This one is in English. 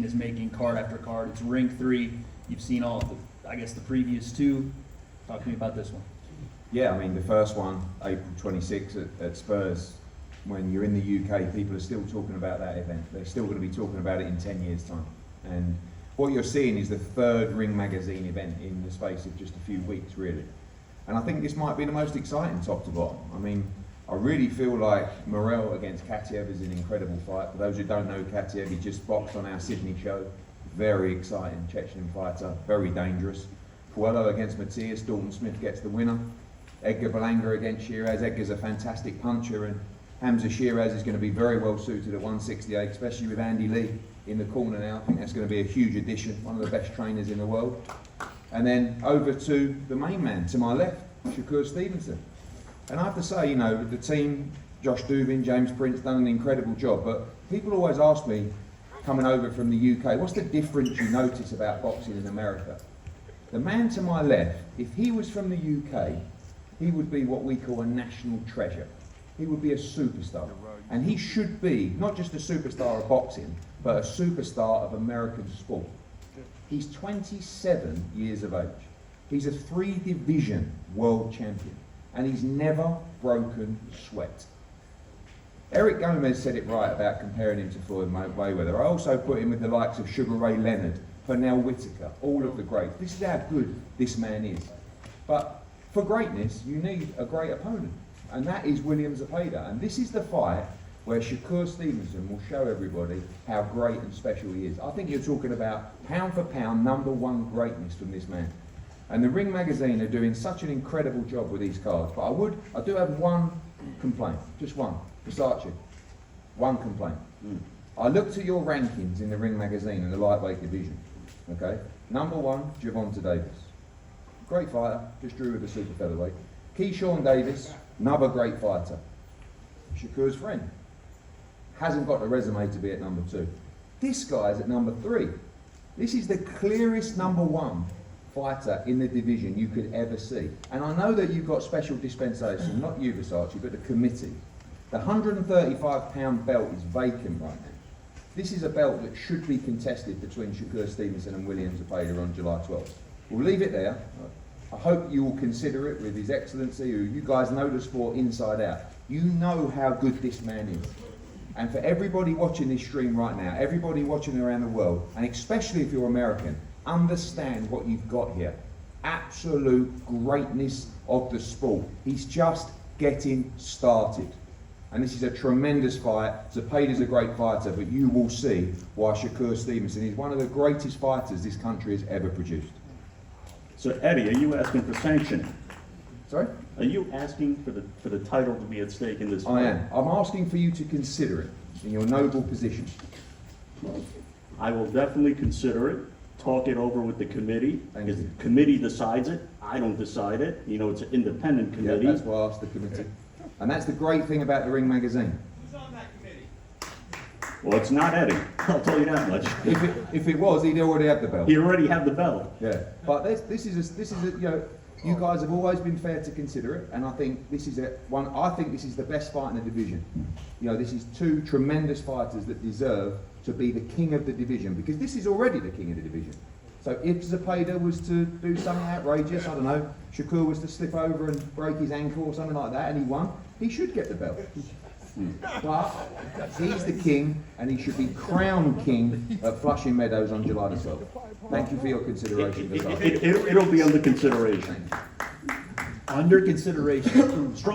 is making card after card. It's ring 3. You've seen all of the, I guess, the previous 2. Talk to me about this one. Yeah, I mean, the first one, April 26th at Spurs, when you're in the UK, people are still talking about that event. They're still going to be talking about it in 10 years' time. And what you're seeing is the 3rd Ring Magazine event in the space of just a few weeks, really. And I think this might be the most exciting top to bottom. I mean, I really feel like Morel against Katiev is an incredible fight. For those who don't know Katiev, he just boxed on our Sydney show. Very exciting Chechen fighter, very dangerous. Puello against Matthias, Dalton Smith gets the winner. Edgar Berlanga against Sheeraz. Edgar's a fantastic puncher, and Hamzah Sheeraz is going to be very well suited at 168, especially with Andy Lee in the corner now. I think that's going to be a huge addition, one of the best trainers in the world. And then over to the main man, to my left, Shakur Stevenson. And I have to say, you know, the team, Josh Dubin, James Prince, done an incredible job, but people always ask me, coming over from the UK, what's the difference you notice about boxing in America? The man to my left, if he was from the UK, he would be what we call a national treasure. He would be a superstar. And he should be not just a superstar of boxing, but a superstar of American sport. He's 27 years of age. He's a 3-division world champion. And he's never broken sweat. Eric Gomez said it right about comparing him to Floyd Mayweather. I also put him with the likes of Sugar Ray Leonard, Pernell Whitaker, all of the greats. This is how good this man is. But for greatness, you need a great opponent. And that is William Zepeda. And this is the fight where Shakur Stevenson will show everybody how great and special he is. I think you're talking about pound for pound, #1 greatness from this man. And the Ring Magazine are doing such an incredible job with these cards. But I do have one complaint, just one. Versace, one complaint. I looked at your rankings in the Ring Magazine in the lightweight division. Okay, #1, Gervonta Davis. Great fighter, just drew with the super featherweight. Keyshawn Davis, another great fighter. Shakur's friend. Hasn't got the resume to be at #2. This guy's at #3. This is the clearest #1 fighter in the division you could ever see. And I know that you've got special dispensation, not you Versace, but the committee. The 135-pound belt is vacant right now. This is a belt that should be contested between Shakur Stevenson and William Zepeda on July 12th. We'll leave it there. I hope you will consider it with His Excellency, who you guys know the sport inside out. You know how good this man is. And for everybody watching this stream right now, everybody watching around the world, and especially if you're American, understand what you've got here. Absolute greatness of the sport. He's just getting started. And this is a tremendous fight. Zepeda's a great fighter, but you will see why Shakur Stevenson is one of the greatest fighters this country has ever produced. So Eddie, are you asking for sanctioning? Sorry? Are you asking for the title to be at stake in this fight? I am. I'm asking for you to consider it in your noble position. I will definitely consider it, talk it over with the committee. Thank Because you. the committee decides it. I don't decide it. You know, it's an independent committee. Yeah, that's why I asked the committee. And that's the great thing about the Ring Magazine. Who's on that committee? Well, it's not Eddie. I'll tell you that much. If it was, he'd already have the belt. He already had the belt. Yeah, but this is a, you know, you guys have always been fair to consider it, and I think this is I think this is the best fight in the division. You know, this is 2 tremendous fighters that deserve to be the king of the division, because this is already the king of the division. So if Zepeda was to do something outrageous, I don't know, Shakur was to slip over and break his ankle or something like that, and he won, he should get the belt. But he's the king, and he should be crowned king at Flushing Meadows on July the 12th. Thank you for your consideration. It'll be under consideration. Under consideration.